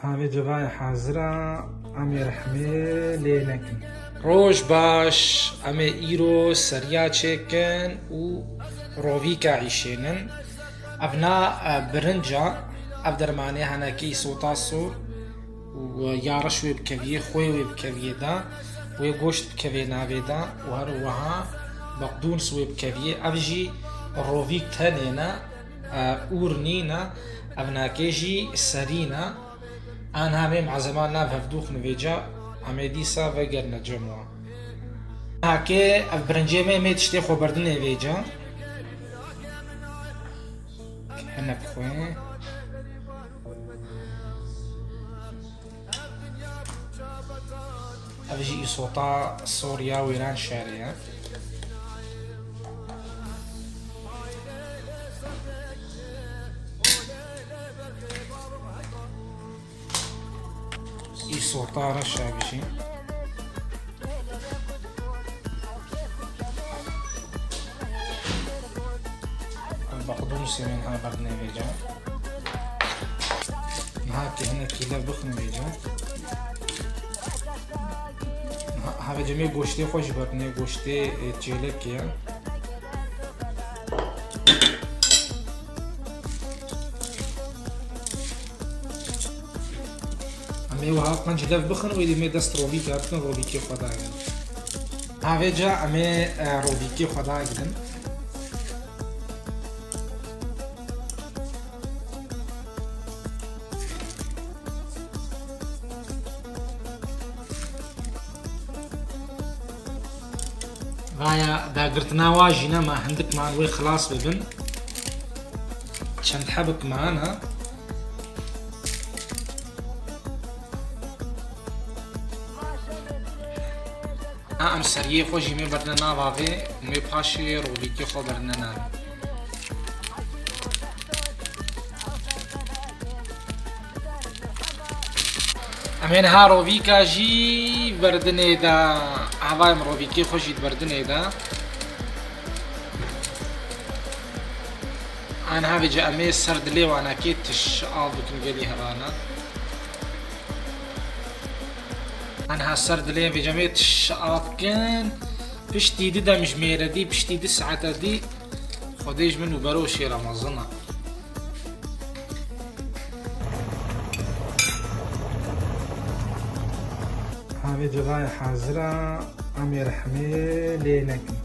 هاوی جوای حاضرە ئەمێ رەحمێ لێ نەکەن. ڕۆژ باش ئەمێ ئیرۆ سەریا چێکن و ڕۆڤیکە عیشێنن ئەڤنا برنجە ئەف دەرمانێ هەنەکەی سۆتا سۆر و یاڕەش وێ بکەویە خۆی وێ بکەویێدا وێ گۆشت بکەوێ ناوێدا و هەروەها بەقدونس وێ بکەویە ئەڤژی ڕۆڤیک تەنێنە ئور نینە ئەڤناکێژی سەرینە ئان هەمێ معزەمان ناو هەفدوخن وێجا ئەمێ دیسا ڤەگەرنە جەموە هاکێ ئەف برنجێ مێ تشتێ خۆبەردنێ وێجا هەنە بخۆێ ئەڤژی ئیسۆتا سۆریا وێران شارەیە ئیسۆتارە شابژی بەقدونسی من ها بەردنێ وێجا هاکێ هەنێکی لە بخن وێجا هاوێ جەمێ گۆشتێ خۆش بەردنێ گۆشتێ جێلەکیە ئەمێ وها پەنج لەف بخن وێ دەمێ دەست ڕۆڤیکە بکەن ڕۆڤیکێ خۆداگرن هاوێجا ئەمێ ڕۆڤیکێ خۆداگرن vaya داگرتنا واژی نەما هەندێکمان وێ خلاص ببن چەند حەبکمانە ئەم سەریە خۆشی مێ بەرنە ناڤاوێ مێ پاشێ ڕۆڤیکێ خۆ بەرنە ناوێ ئەمێن ها ڕۆڤیکە ژی بەردنێدا ئاوایم ڕۆڤیکێ خۆشیت بەردنێدا ئان هاوێجا ئەمێ سەر دلێوانەکێ تش ئاڵ بکن گەلی هەرانە ئەنها سەر دلێ بێجەمێ تش ئاڵ بکەن پشتی دی دەمژمێرەدی پشتی دی سعەتەدی خۆدەیش من و بەرەو شێ ڕەمەزنە هاوی جوای حاضرە ئەمێ رەحمێ لێ نەکەن